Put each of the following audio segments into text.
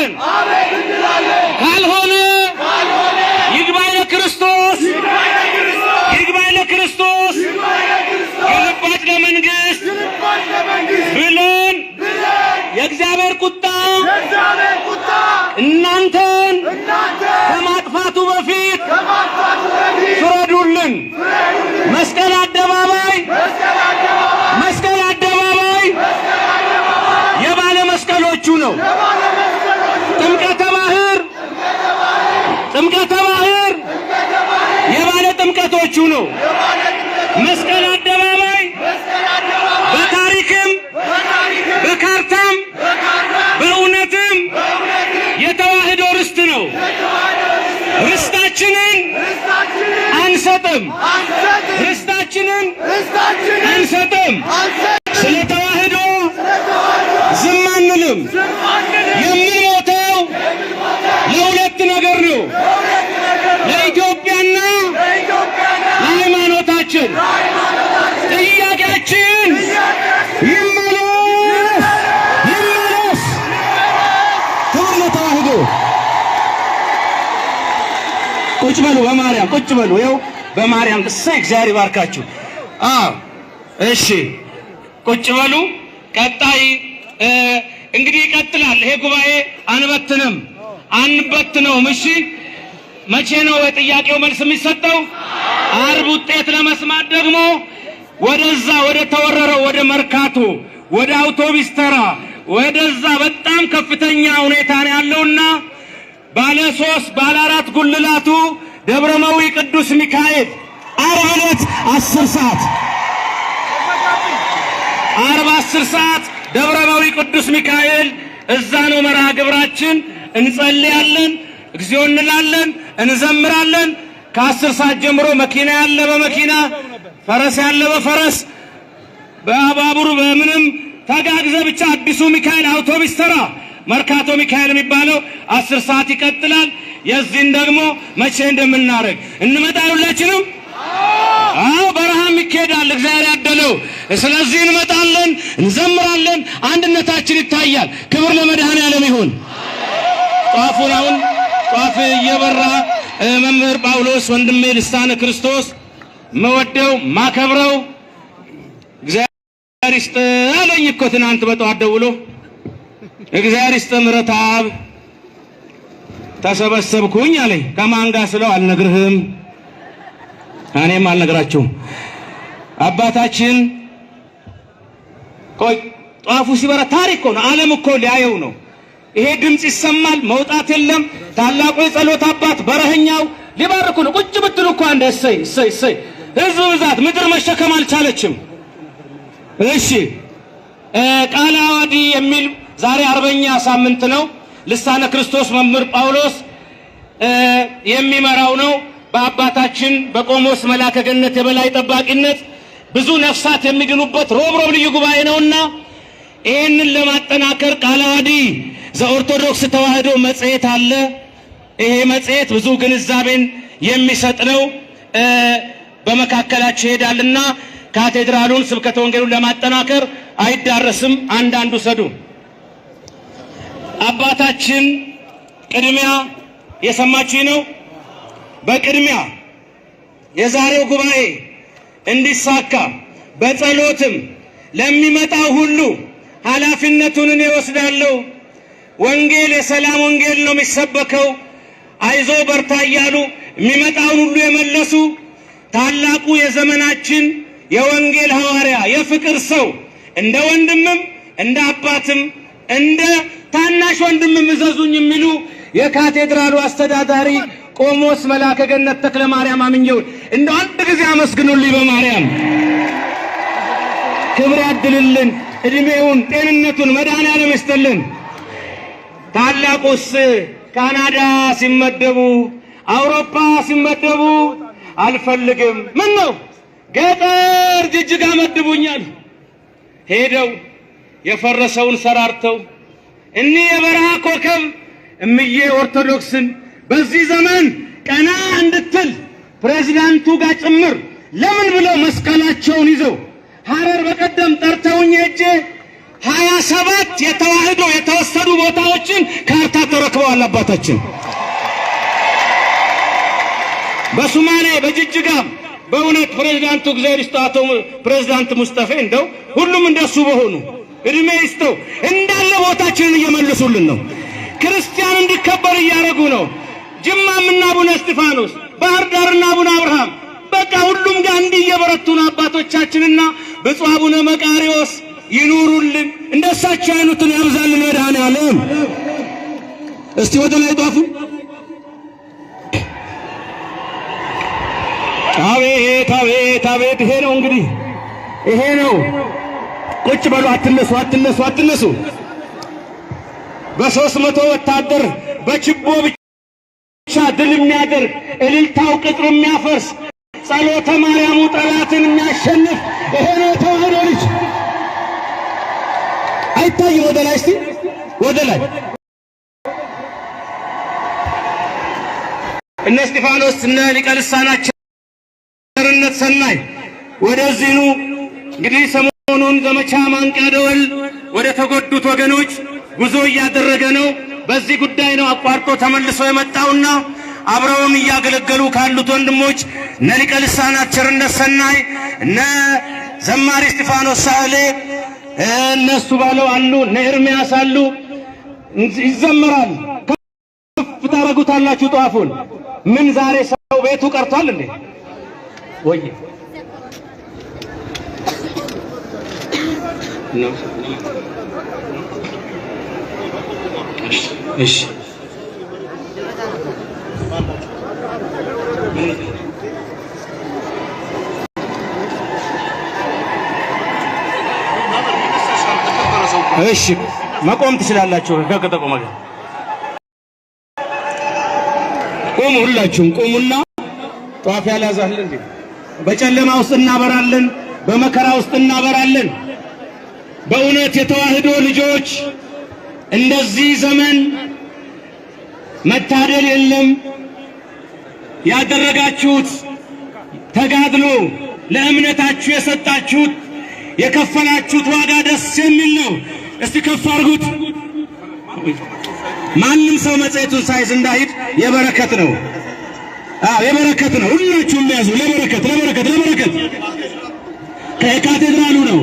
እንላለን ካልሆነ ይግባኝ ለክርስቶስ ግልባጭ ለመንግስት ብለን የእግዚአብሔር ቁጣ እናንተን ከማጥፋቱ በፊት ፍረዱልን። መስቀል አደባባይ የባለ መስቀሎቹ ነው። ጥምቀተ ባህር የባለ ጥምቀቶቹ ነው። መስቀል አደባባይ በታሪክም በካርታም በእውነትም የተዋህዶ ርስት ነው። ርስታችንን አንሰጥም። ስለ ተዋህዶ ዝም አንልም። የምንሞተው ለሁለት ነገር ነው፣ ለኢትዮጵያና ለሃይማኖታችን። ጥያቄያችን ይመለስ። ክብር ለተዋህዶ። ቁጭ በሉ፣ በማርያም ቁጭ በሉ። ይኸው በማርያም እግዚአብሔር ይባርካችሁ። እሺ ቁጭ በሉ። ቀጣይ እንግዲህ ይቀጥላል ይሄ ጉባኤ። አንበትነውም። እሺ መቼ ነው የጥያቄው መልስ የሚሰጠው? ዓርብ። ውጤት ለመስማት ደግሞ ወደዛ ወደ ተወረረው ወደ መርካቶ ወደ አውቶቡስ ተራ ወደዛ በጣም ከፍተኛ ሁኔታ ነው ያለውና ባለ 3 ባለ 4 ጉልላቱ ደብረመዊ ቅዱስ ሚካኤል ዓርብ ዕለት 10 ሰዓት ዓርብ 10 ሰዓት ደብረመዊ ቅዱስ ሚካኤል እዛ ነው መርሃ ግብራችን። እንጸልያለን፣ እግዚኦ እንላለን፣ እንዘምራለን። ከ10 ሰዓት ጀምሮ መኪና ያለ በመኪና ፈረስ ያለ በፈረስ በአባቡር በምንም ተጋግዘ ብቻ አዲሱ ሚካኤል አውቶቡስ ተራ መርካቶ ሚካኤል የሚባለው 10 ሰዓት ይቀጥላል። የዚህን ደግሞ መቼ እንደምናረግ እንመጣለን ሁላችንም። በረሃም ይኬዳል እግዚአብሔር ያደለው። ስለዚህ እንመጣለን፣ እንዘምራለን፣ አንድነታችን ይታያል። ክብር ለመድኃኔዓለም ይሁን። ጧፉን አሁን ጧፍ እየበራ መምህር ጳውሎስ ወንድሜ ልሳነ ክርስቶስ መወደው ማከብረው እግዚአብሔር ይስጥ አለኝ እኮ ትናንት በጠዋት ደውሎ እግዚአብሔር ይስጥ ምሕረተአብ ተሰበሰብኩኝ አለኝ። ከማን ጋር ስለው አልነግርህም፣ እኔም አልነግራችሁም። አባታችን ቆይ ጧፉ ሲበራ ታሪክ ነው፣ ዓለም እኮ ሊያየው ነው። ይሄ ድምጽ ይሰማል፣ መውጣት የለም። ታላቁ የጸሎት አባት በረኸኛው ሊባርኩ ነው። ቁጭ ብትሉ እኮ አንድ እሰይ ህዝብ ብዛት ምድር መሸከም አልቻለችም። እሺ ቃለ ዓዋዲ የሚል ዛሬ 40ኛ ሳምንት ነው። ልሳነ ክርስቶስ መምህር ጳውሎስ የሚመራው ነው። በአባታችን በቆሞስ መላከ ገነት የበላይ ጠባቂነት ብዙ ነፍሳት የሚድኑበት ሮብሮብ ልዩ ጉባኤ ነውና ይህንን ለማጠናከር ቃለ ዓዋዲ ዘኦርቶዶክስ ተዋህዶ መጽሔት አለ። ይሄ መጽሔት ብዙ ግንዛቤን የሚሰጥ ነው። በመካከላችሁ ይሄዳልና ካቴድራሉን ስብከተ ወንጌሉን ለማጠናከር አይዳረስም። አንዳንዱ ሰዱ አባታችን ቅድሚያ የሰማችሁ ነው። በቅድሚያ የዛሬው ጉባኤ እንዲሳካ በጸሎትም ለሚመጣው ሁሉ ኃላፊነቱን እኔ ወስዳለሁ። ወንጌል የሰላም ወንጌል ነው የሚሰበከው። አይዞ በርታ እያሉ የሚመጣውን ሁሉ የመለሱ ታላቁ የዘመናችን የወንጌል ሐዋርያ የፍቅር ሰው እንደ ወንድምም እንደ አባትም እንደ ታናሽ ወንድምም እዘዙኝ የሚሉ የካቴድራሉ አስተዳዳሪ ቆሞስ መላከ ገነት ተክለ ማርያም አምኘውን እንደው አንድ ጊዜ አመስግኑልኝ። በማርያም ክብር ያድልልን፣ እድሜውን ጤንነቱን መድኃኔዓለም ይስጥልን። ታላቁስ ካናዳ ሲመደቡ አውሮፓ ሲመደቡ አልፈልግም፣ ምን ነው ገጠር ጅጅጋ መድቡኛል። ሄደው የፈረሰውን ሰራርተው እኒህ የበረሃ ኮከብ እምዬ ኦርቶዶክስን በዚህ ዘመን ቀና እንድትል ፕሬዝዳንቱ ጋር ጭምር ለምን ብለው መስቀላቸውን ይዘው ሐረር በቀደም ጠርተውኝ ሄጄ 27 የተዋህዶ የተወሰዱ ቦታዎችን ካርታ ተረክበዋል አባታችን። በሶማሌ በጅጅጋም በእውነት ፕሬዝዳንቱ እግዚአብሔር ይስጣቸው ፕሬዝዳንት ሙስጠፌ እንደው ሁሉም እንደሱ በሆኑ እድሜ ይስጠው እንዳለ ቦታችንን እየመለሱልን ነው። ክርስቲያን እንዲከበር እያደረጉ ነው። ጅማምና አቡነ እስጢፋኖስ፣ ባህር ዳርና አቡነ አብርሃም በቃ ሁሉም ጋር እንዲየበረቱ ነው አባቶቻችንና ብፁዕ አቡነ መቃርዮስ ይኑሩልን። እንደሳቸው አይነቱን ያብዛልን መድኃኔዓለም። እስቲ ወደ ላይ ጧፉ። አቤት አቤት አቤት! ይሄ ነው እንግዲህ ይሄ ነው። ቁጭ በሉ፣ አትነሱ አትነሱ አትነሱ። በ300 ወታደር በችቦ ብቻ ድል የሚያደርግ እልልታው ቅጥር የሚያፈርስ ጸሎተ ማርያሙ ጠላትን የሚያሸንፍ ይሄ ነው ተዋህዶ ልጅ። አይታይም? ወደ ላይ እስቲ ወደ ላይ። እነ እስጢፋኖስ እነ ሊቀ ልሳናቸው ቸርነት ሰናይ ወደዚህ ኑ። እንግዲህ ሰሞኑን ዘመቻ ማንቂያ ደወል ወደ ተጎዱት ወገኖች ጉዞ እያደረገ ነው። በዚህ ጉዳይ ነው አቋርጦ ተመልሶ የመጣውና አብረውን እያገለገሉ ካሉት ወንድሞች እነ ሊቀ ልሳናት ቸርነት ሰናይ እነ ዘማሪ እስጢፋኖስ ሳህሌ እነሱ ባለው አሉ፣ እነ ኤርሚያስ አሉ። ይዘመራል። ከፍ ታረጉታላችሁ ጧፉን። ምን ዛሬ ሰው ቤቱ ቀርቷል እንዴ? ወይ ነው። እሺ እሺ መቆም ትችላላችሁ። ከቆመ ቆሙ፣ ሁላችሁም ቆሙና ጧፍ ያላዛል እንዴ? በጨለማ ውስጥ እናበራለን፣ በመከራ ውስጥ እናበራለን። በእውነት የተዋህዶ ልጆች እንደዚህ ዘመን መታደል የለም። ያደረጋችሁት ተጋድሎ ለእምነታችሁ የሰጣችሁት የከፈላችሁት ዋጋ ደስ የሚል ነው። እስቲ ከፍ አድርጉት። ማንም ሰው መጽሔቱን ሳይዝ እንዳይሄድ የበረከት ነው። የበረከት ነው። ሁላችሁም ያዙ። ለበረከት ለበረከት ለበረከት ከካቴድራሉ ነው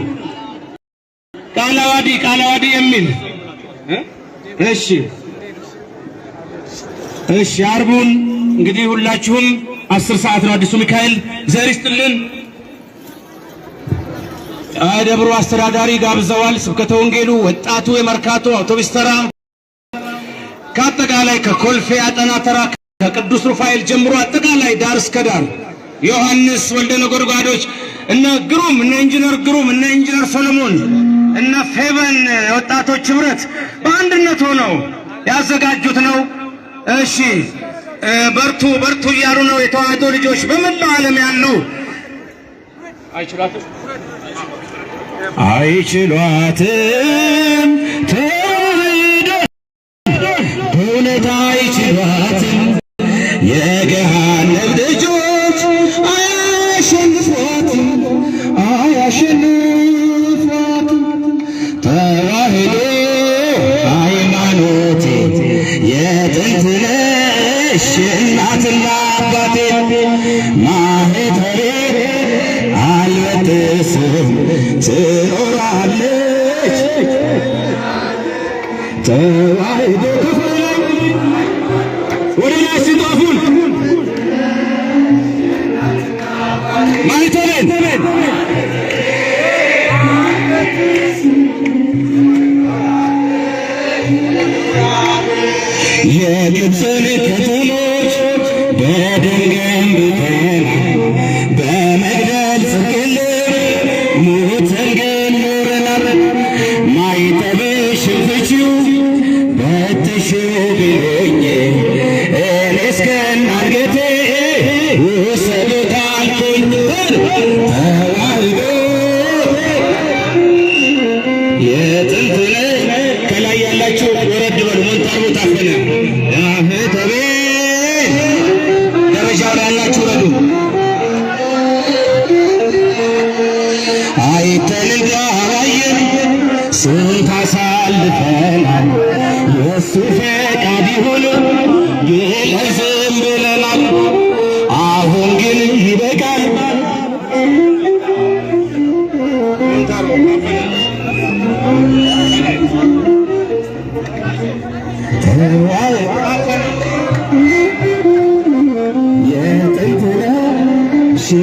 ቃላዋዲ የሚል እሺ እሺ። አርቡን እንግዲህ ሁላችሁም 10 ሰዓት ነው አዲሱ ሚካኤል ዘር ይስጥልን። ደብሩ አስተዳዳሪ ጋብዘዋል። ስብከተ ወንጌሉ፣ ወጣቱ፣ የመርካቶ አውቶቡስ ተራ ከአጠቃላይ ከኮልፌ አጠና ተራ ከቅዱስ ሩፋኤል ጀምሮ አጠቃላይ ዳር እስከ ዳር ዮሐንስ ወልደ ነጎድጓዶች እነ ግሩም እነ ኢንጂነር ግሩም እነ ኢንጂነር ሰሎሞን እነ ፌበን ወጣቶች ህብረት በአንድነት ሆነው ያዘጋጁት ነው። እሺ በርቱ በርቱ እያሉ ነው የተዋህዶ ልጆች በመላው ዓለም ያሉ። አይችሏትም ተዋህዶ በእውነት አይችሏትም። የገሃነም ልጆች አያሸንፏትም አያሸንፏትም። ተዋህዶ ሃይማኖቴ የጥንት ነሽ እናትና አባቴ ማህተቤ አልበጥስም ትኖራለች ተዋህዶ። ወደ ላይ ሲጧፉን ማህተቤን የግብፅን ከተሞች በድል ገንብተን በመግደል ጽድቅን ሞተን ግን ኖረናል። ማይጠብሽን ፍቺው በትሽው ቢሉኝ እኔ እስከ አንገቴ ውሰዱት አልኩኝ። ተዋህዶ የጥንት ከላይ ያላችሁ ወረድ በሉ። ሞንታርቦ ታፈነ ማህተቤ ደረጃው ላይ ያላችሁ ረዱ። አይተን እንዳላየን አሳልፈናል የእሱ ፈቃድ ይሁን ብለን ዝም ብለናል። አሁን ግን ይበቃል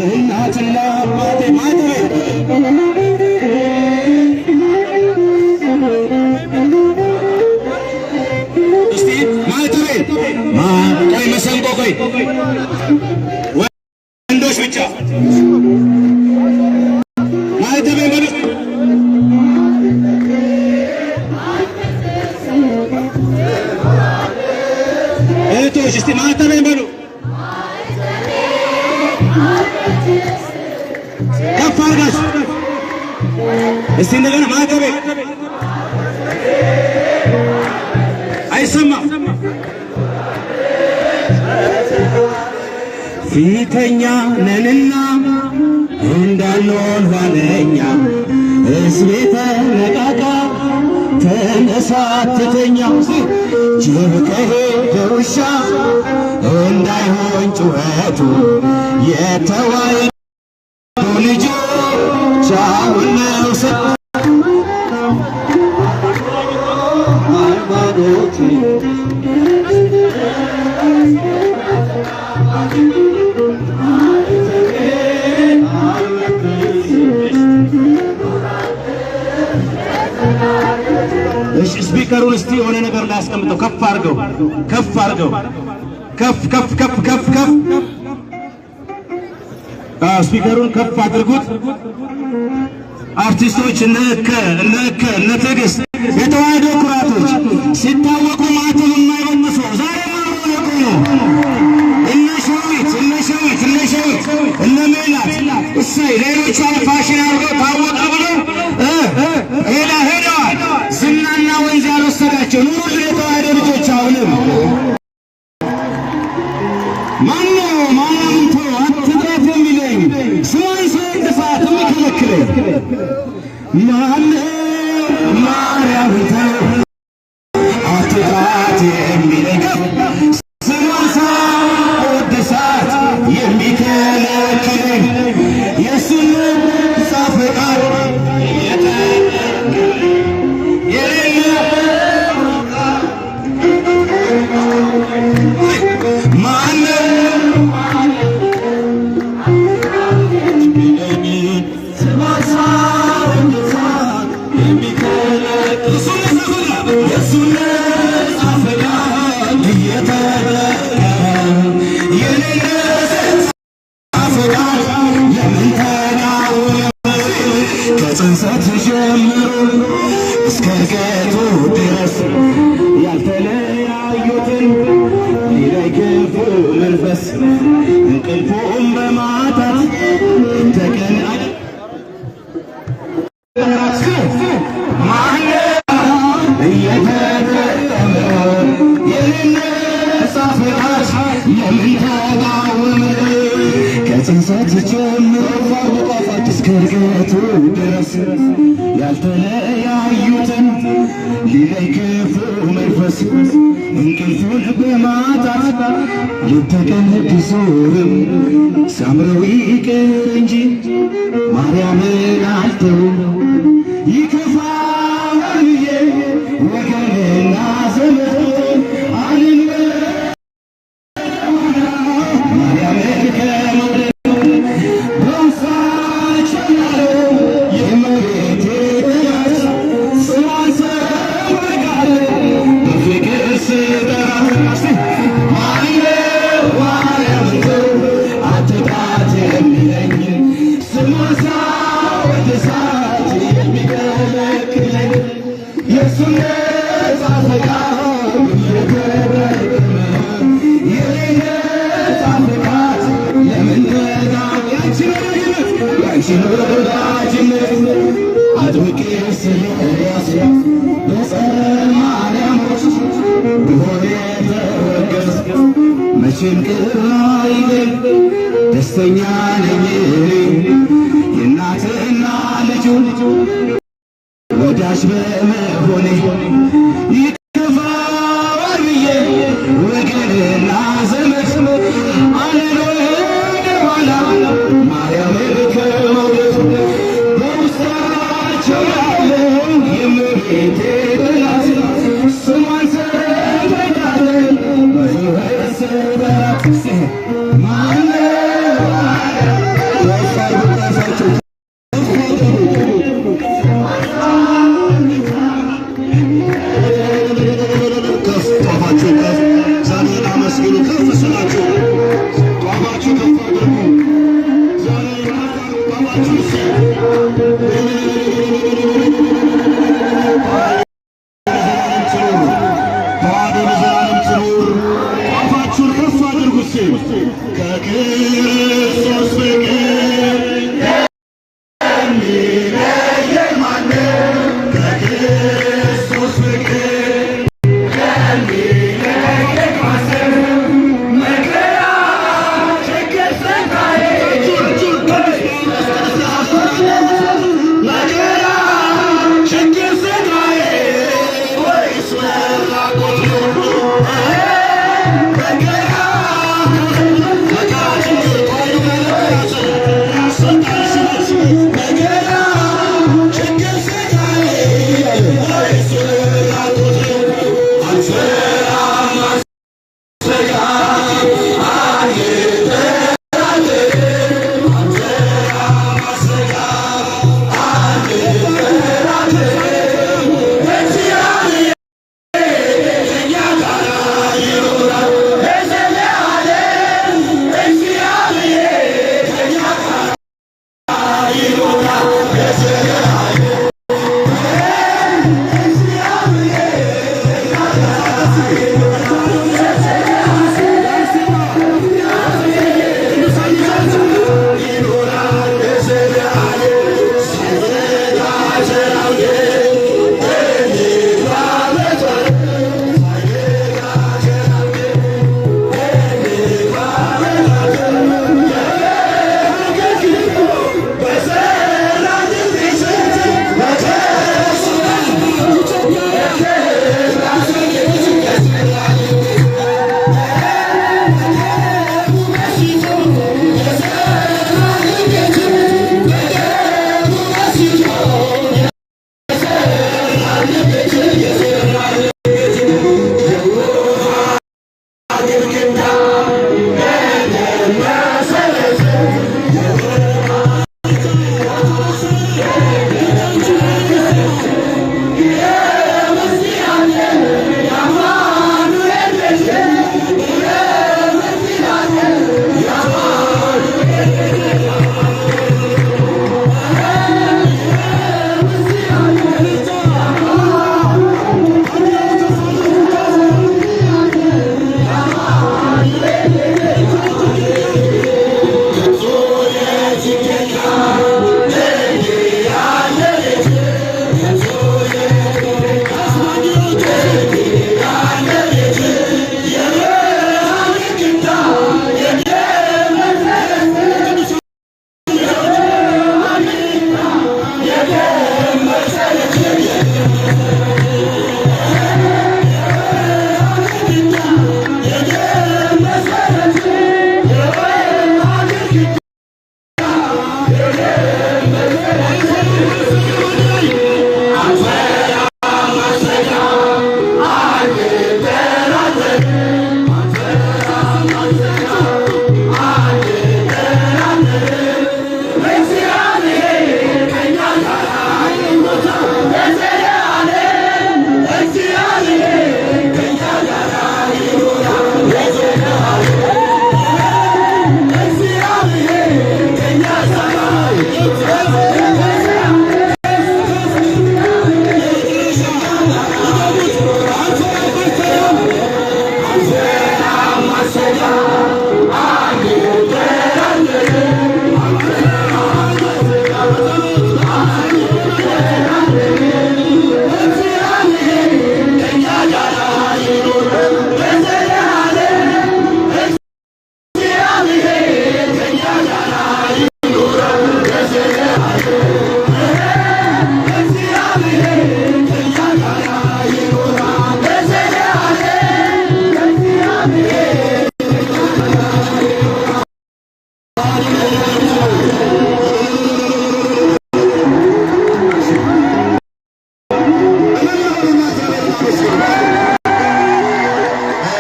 እናትና አባቴ እስቲ ማይተቤ ቆይ መሰንቆ ቆይ ወንዶች ብቻ ማይተቤ በሉ እህቶች እስቲ ማይተቤ በሉ ከፍ አድርጋችሁ እስቲ እንደገና ማተቤ አይሰማም። ፊተኛ ነንና እንዳልሆን ኋለኛ ሕዝቤ ተነቃቃ ተነሳ ትተኛ ጅብ ከሄደ ውሻ እንዳይሆን ጩኸቱ የተዋይ ልጆች አሁን መውሰድ ሃይማኖት እሺ ስፒከሩን እስቲ የሆነ ነገር ላይ አስቀምጠው ከፍ አድርገው ከፍ አድርገው ከፍ ከፍ ከፍ ከፍ ከፍ ስፒከሩን ከፍ አድርጉት። አርቲስቶች እነ ትዕግስት የተዋህዶ ኩራቶች ሲታወቁ ማተብ የማይበጥሱ ዛሬ ማሩ የቆሙ እነ ሸዊት እነ ሜላት እሰይ ሌሎች ፋሽን አድርገው ታወቀ ብለው ሄደዋል። ዝናና ወንዝ ያልወሰዳቸው ኑሩ የተዋህዶ ልጆች አሁንም ማንምቶ አትጥራት የሚለኝ ስሟን ሳይጥፋት የሚከለክለኝ ማርያም አትጥራት የሚለኝ ስሟን ሳይወድሳት የሚከለክለኝ የእሱን ፈቃድ ከጽንሰት ጀምሮ እስከ እርገቱ ድረስ ያልተለያዩትን ሊለይ ክፉ መንፈስ እንቅልፉን በማጣት ተቀን እየተጠቀመ የነጻ ፍቃድ የምንተቃወም ከጽንሰት ጀምሮ እስከ እርገቱ ድረስ ያልተለያዩትን ሊለይ ክፉ መንፈስ እንቅልፉን በማጣት ሌት ተቀን ቢዞርም ሲያምረው ይቅር እንጂ ማርያምን አልተውም። ይከፋል ወገንና ዘመድ አልን ማርያምን ከመውደድ መቼም ቅር አይለኝ ደስተኛ ነኝ የእናትና ልጁ ወዳጅ በመሆኔ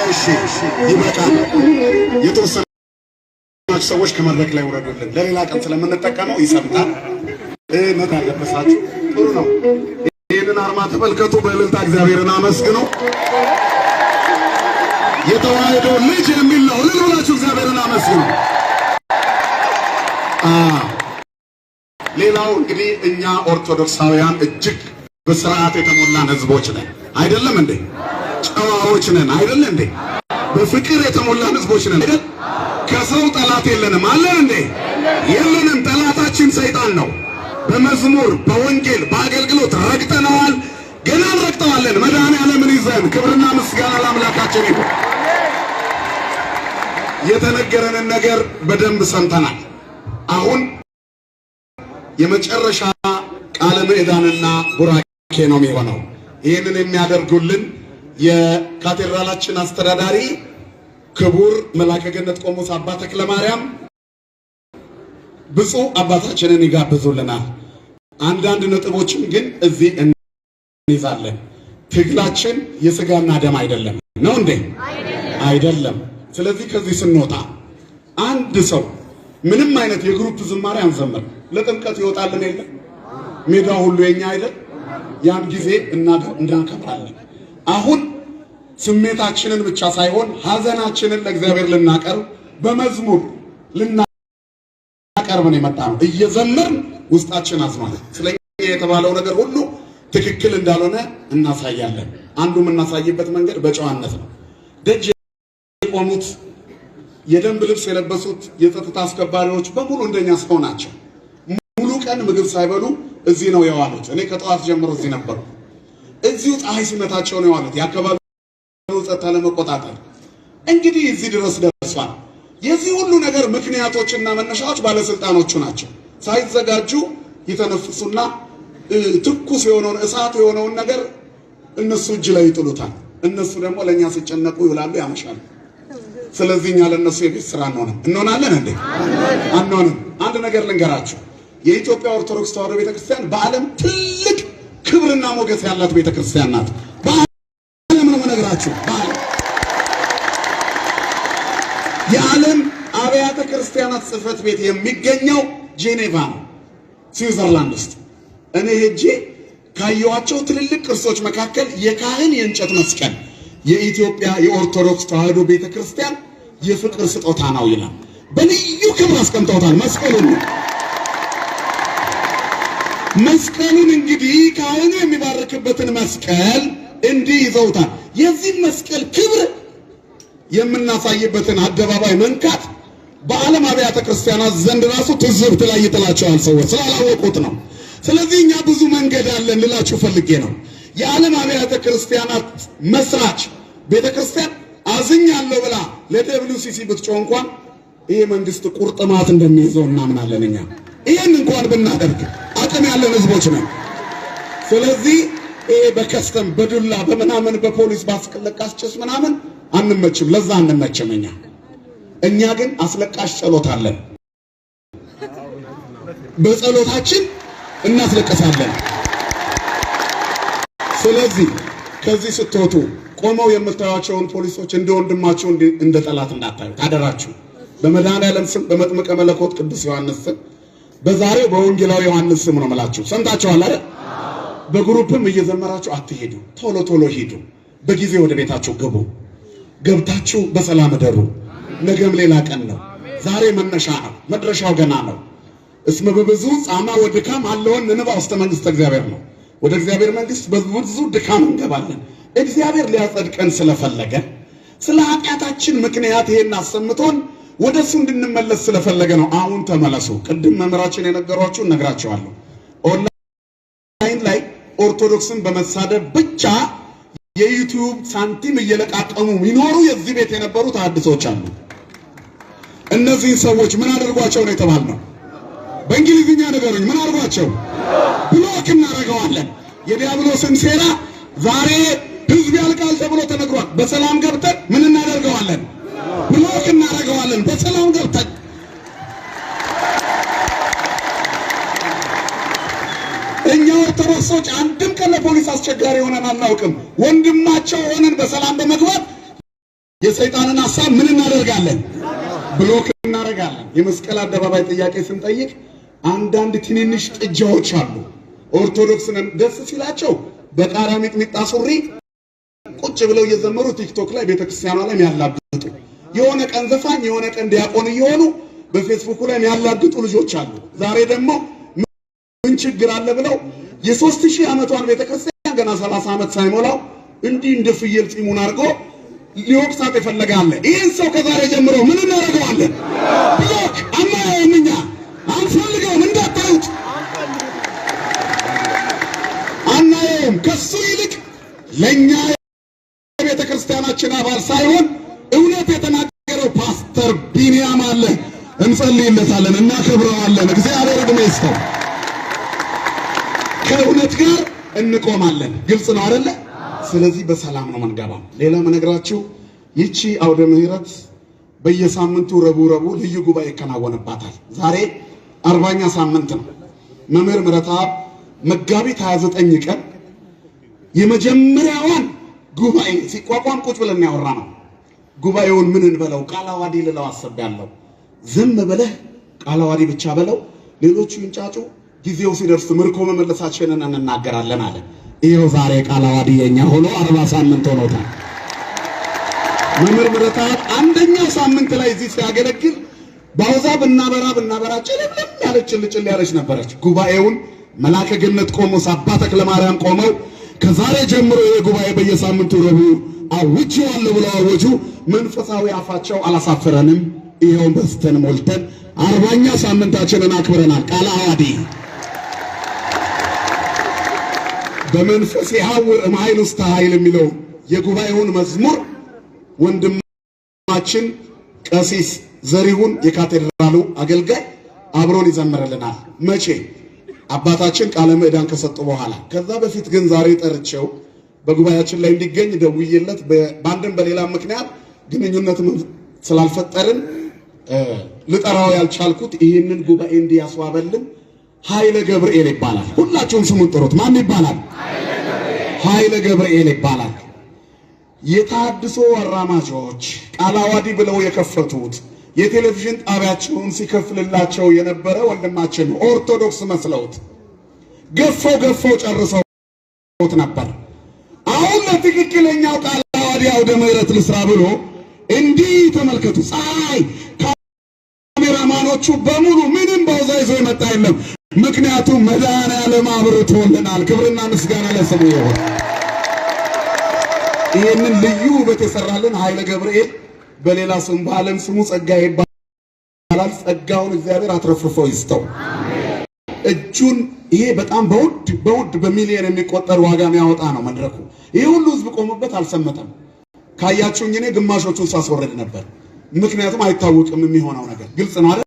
እሺ ይበቃል። የተወሰኑ ሰዎች ከመድረክ ላይ ወረዱልን። ለሌላ ቀን ስለምንጠቀመው ይሰምታል። መታ ያለበሳችሁ ጥሩ ነው። ይህንን አርማ ተመልከቱ። በእልልታ እግዚአብሔርን አመስግኑ። የተዋሕዶ ልጅ የሚል ነው። እልል ብላችሁ እግዚአብሔርን አመስግኑ። ሌላው እንግዲህ እኛ ኦርቶዶክሳውያን እጅግ በስርዓት የተሞላን ህዝቦች ነን። አይደለም እንዴ? ጨዋዎች ነን። አይደል እንዴ? በፍቅር የተሞላን ህዝቦች ነን አይደል? ከሰው ጠላት የለንም። አለን እንዴ? የለንም። ጠላታችን ሰይጣን ነው። በመዝሙር በወንጌል በአገልግሎት ረግጠነዋል። ገና እንረግጠዋለን። መድኃኔዓለምን ይዘን ክብርና ምስጋና ለአምላካችን ይሁን። የተነገረንን ነገር በደንብ ሰምተናል። አሁን የመጨረሻ ቃለ ምዕዳንና ቡራኬ ነው የሚሆነው። ይህንን የሚያደርጉልን የካቴድራላችን አስተዳዳሪ ክቡር መልአከ ገነት ቆሞስ አባ ተክለ ማርያም ብፁዕ አባታችንን ይጋብዙልናል። አንዳንድ ነጥቦችን ግን እዚህ እንይዛለን። ትግላችን የሥጋና ደም አይደለም ነው እንዴ? አይደለም። ስለዚህ ከዚህ ስንወጣ አንድ ሰው ምንም አይነት የግሩፕ ዝማሬ አንዘምር። ለጥምቀት ይወጣልን የለ ሜዳው ሁሉ የኛ አይደል? ያን ጊዜ እናከብራለን። አሁን ስሜታችንን ብቻ ሳይሆን ሐዘናችንን ለእግዚአብሔር ልናቀርብ በመዝሙር ልናቀርብ ነው የመጣነው። እየዘመርን ውስጣችን አዝኗል። ስለኛ የተባለው ነገር ሁሉ ትክክል እንዳልሆነ እናሳያለን። አንዱ የምናሳይበት መንገድ በጨዋነት ነው። ደጅ የቆሙት የደንብ ልብስ የለበሱት የጸጥታ አስከባሪዎች በሙሉ እንደኛ ሰው ናቸው። ሙሉ ቀን ምግብ ሳይበሉ እዚህ ነው የዋሉት። እኔ ከጠዋት ጀምሮ እዚህ ነበርኩ። እዚሁ ፀሐይ ሲመታቸው ነው የዋሉት የአካባቢው ጸጥታ ለመቆጣጠር። እንግዲህ እዚህ ድረስ ደርሷል። የዚህ ሁሉ ነገር ምክንያቶችና መነሻዎች ባለስልጣኖቹ ናቸው። ሳይዘጋጁ የተነፍሱና ትኩስ የሆነውን እሳት የሆነውን ነገር እነሱ እጅ ላይ ይጥሉታል። እነሱ ደግሞ ለኛ ሲጨነቁ ይውላሉ፣ ያመሻሉ። ስለዚህ እኛ ለነሱ የቤት ስራ እንሆናለን እንዴ? አንሆንም። አንድ ነገር ልንገራችሁ። የኢትዮጵያ ኦርቶዶክስ ተዋሕዶ ቤተክርስቲያን በዓለም ትልቅ ክብርና ሞገስ ያላት ቤተክርስቲያን ናት። በዓለም ነው የምነግራችሁ። የዓለም አብያተ ክርስቲያናት ጽሕፈት ቤት የሚገኘው ጄኔቫ ነው፣ ስዊዘርላንድ ውስጥ። እኔ ሄጄ ካየኋቸው ትልልቅ ቅርሶች መካከል የካህን የእንጨት መስቀል የኢትዮጵያ የኦርቶዶክስ ተዋሕዶ ቤተክርስቲያን የፍቅር ስጦታ ነው ይላል። በልዩ ክብር አስቀምጠውታል መስቀሉን። መስቀሉን እንግዲህ ካህኑ የሚባርክበትን መስቀል እንዲህ ይዘውታል። የዚህ መስቀል ክብር የምናሳይበትን አደባባይ መንካት በዓለም አብያተ ክርስቲያናት ዘንድ ራሱ ትዝብት ላይ ይጥላቸዋል። ሰዎች ስላላወቁት ነው። ስለዚህ እኛ ብዙ መንገድ አለን ልላችሁ ፈልጌ ነው። የዓለም አብያተ ክርስቲያናት መስራች ቤተክርስቲያን አዝኛለሁ ብላ ለደብሊውሲሲ ብትጮህ እንኳን ይሄ መንግስት ቁርጥማት እንደሚይዘው እናምናለን። እኛ ይሄን እንኳን ብናደርግ አቅም ያለን ህዝቦች ነን። ስለዚህ ይሄ በከስተም በዱላ በመናመን በፖሊስ ባስለቃሽ ጭስ ምናምን አንመችም፣ ለዛ አንመችም። እኛ ግን አስለቃሽ ጸሎት አለን። በጸሎታችን እናስለቀሳለን። ስለዚህ ከዚህ ስትወጡ ቆመው የምታዩቸውን ፖሊሶች እንደ ወንድማችሁ እንደ ጠላት እንዳታዩት አደራችሁ። በመድኃኔዓለም ስም በመጥምቀ መለኮት ቅዱስ ዮሐንስ ስም በዛሬው በወንጌላዊ ዮሐንስ ስም ነው የምላችሁ። ሰምታችኋል አይደል? በግሩፕም እየዘመራችሁ አትሄዱ። ቶሎ ቶሎ ሂዱ። በጊዜ ወደ ቤታችሁ ግቡ። ገብታችሁ በሰላም እደሩ። ነገም ሌላ ቀን ነው። ዛሬ መነሻ ነው፣ መድረሻው ገና ነው። እስመ በብዙ ጻማ ወድካም አለውን እንባ ውስተ መንግሥተ እግዚአብሔር ነው። ወደ እግዚአብሔር መንግሥት በብዙ ድካም እንገባለን። እግዚአብሔር ሊያጸድቀን ስለፈለገ ስለ ኃጢአታችን ምክንያት ይሄን አሰምቶን ወደሱ እንድንመለስ ስለፈለገ ነው። አሁን ተመለሱ። ቅድም መምህራችን የነገሯችሁ እነግራችኋለሁ። ኦንላይን ላይ ኦርቶዶክስን በመሳደብ ብቻ የዩቲዩብ ሳንቲም እየለቃቀሙ የሚኖሩ የዚህ ቤት የነበሩ ተሐድሶች አሉ። እነዚህ ሰዎች ምን አድርጓቸው ነው የተባልነው? በእንግሊዝኛ ነገሩኝ። ምን አድርጓቸው? ብሎክ እናደርገዋለን። የዲያብሎስን ሴራ ዛሬ ህዝብ ያልቃል ተብሎ ተነግሯል። በሰላም ገብተን ምን እናደርገዋለን? ብሎክ እናደርገዋለን። በሰላም ገብተን እኛ ኦርቶዶክሶች አንድም ቀን ለፖሊስ አስቸጋሪ ሆነን አናውቅም። ወንድማቸው ሆነን በሰላም በመግባት የሰይጣንን ሐሳብ ምን እናደርጋለን? ብሎክ እናደርጋለን። የመስቀል አደባባይ ጥያቄ ስንጠይቅ አንዳንድ ትንንሽ ጥጃዎች አሉ። ኦርቶዶክስን ደስ ሲላቸው በቃሪያ ሚጥሚጣ ሱሪ ቁጭ ብለው እየዘመሩ ቲክቶክ ላይ ቤተክርስቲያኗ ላይ የሚያላግጡ የሆነ ቀን ዘፋኝ የሆነ ቀን ዲያቆን እየሆኑ በፌስቡክ ላይ የሚያላግጡ ልጆች አሉ። ዛሬ ደግሞ ምን ችግር አለ ብለው የ3000 ዓመቷን ቤተክርስቲያን ገና 30 ዓመት ሳይሞላው እንዲህ እንደ ፍየል ፂሙን አድርጎ ሊወቅሳት ይፈልጋል። ይህን ሰው ከዛሬ ጀምሮ ምን እናደርገዋለን? ብሎክ አማየውም፣ እኛ አንፈልገውም፣ እንዳታዩት አናየውም። ከሱ ይልቅ ለኛ የቤተክርስቲያናችን አባል ሳይሆን እውነት የተናገረው ፓስተር ቢኒያም አለ። እንጸልይለታለን፣ እናከብረዋለን። እግዚአብሔር ዕድሜ ይስጠው። ከእውነት ጋር እንቆማለን። ግልጽ ነው አይደለ? ስለዚህ በሰላም ነው መንገባው። ሌላ መነግራችሁ ይቺ አውደ ምህረት በየሳምንቱ ረቡዕ ልዩ ጉባኤ ይከናወንባታል። ዛሬ 40ኛ ሳምንት ነው። መምህር ምህረተአብ መጋቢት 29 ቀን የመጀመሪያዋን ጉባኤ ሲቋቋም ቁጭ ብለን ያወራ ነው። ጉባኤውን ምን እንበለው? ቃለ ዓዋዲ ልለው አስቤያለሁ። ዝም ብለህ ቃለ ዓዋዲ ብቻ በለው፣ ሌሎቹ ይንጫጩ፣ ጊዜው ሲደርስ ምርኮ መመለሳችንን እንናገራለን አለ። ይሄው ዛሬ ቃለ ዓዋዲ የኛ ሆኖ 40 ሳምንት ሆኖታል። መምህር ምህረተአብ አንደኛው ሳምንት ላይ እዚህ ሲያገለግል ባውዛ ብናበራ ጭልምልም ያለች ጭልጭል ያለች ነበረች። ጉባኤውን መላከ ገነት ቆሞስ አባ ተክለ ማርያም ቆመው ከዛሬ ጀምሮ የጉባኤ በየሳምንቱ ረቡዕ አውጀዋለሁ ብለው አወጁ። መንፈሳዊ አፋቸው አላሳፈረንም። ይሄው በስተን ሞልተን 40ኛ ሳምንታችንን አክብረናል። ቃለ ዓዋዲ በመንፈስ ይሐውር እምኃይል ውስተ ኃይል የሚለው የጉባኤውን መዝሙር ወንድማችን ቀሲስ ዘሪሁን የካቴድራሉ አገልጋይ አብሮን ይዘምርልናል። መቼ? አባታችን ቃለ ምዕዳን ከሰጡ በኋላ። ከዛ በፊት ግን ዛሬ ጠርቼው በጉባኤያችን ላይ እንዲገኝ ደውዬለት በአንድም በሌላ ምክንያት ግንኙነት ስላልፈጠርን ልጠራው ያልቻልኩት ይህንን ጉባኤ እንዲያስዋበልን ኃይለ ገብርኤል ይባላል። ሁላችሁም ስሙን ጥሩት። ማን ይባላል? ኃይለ ገብርኤል ይባላል። የታድሶ አራማጆች ቃለ ዓዋዲ ብለው የከፈቱት የቴሌቪዥን ጣቢያቸውን ሲከፍልላቸው የነበረ ወንድማችን ኦርቶዶክስ መስለውት ገፈው ጨርሰውት ነበር። አሁን ለትክክለኛው ቃለ ዓዋዲ አውደ ምህረት ልስራ ብሎ እንዲህ ተመልከቱ። ፀሐይ ካሜራማኖቹ በሙሉ ምንም ባውዛ ይዞ የመጣ የለም። ምክንያቱም መድኃኔዓለም አብርቶልናል። ክብርና ምስጋና ለስሙ ይሁን። ይህንን ልዩ ውበት የሰራልን ኃይለ ገብርኤል በሌላ ስሙ በዓለም ስሙ ጸጋዬ ይባላል። ጸጋውን እግዚአብሔር አትረፍርፎ ይስጠው። እጁን ይሄ በጣም በውድ በሚሊዮን የሚቆጠር ዋጋ የሚያወጣ ነው መድረኩ። ይሄ ሁሉ ህዝብ ቆሞበት አልሰመጠም። ካያችሁኝ እኔ ግማሾቹን ሳስወርድ ነበር። ምክንያቱም አይታወቅም የሚሆነው ነገር። ግልጽ ነው አይደል?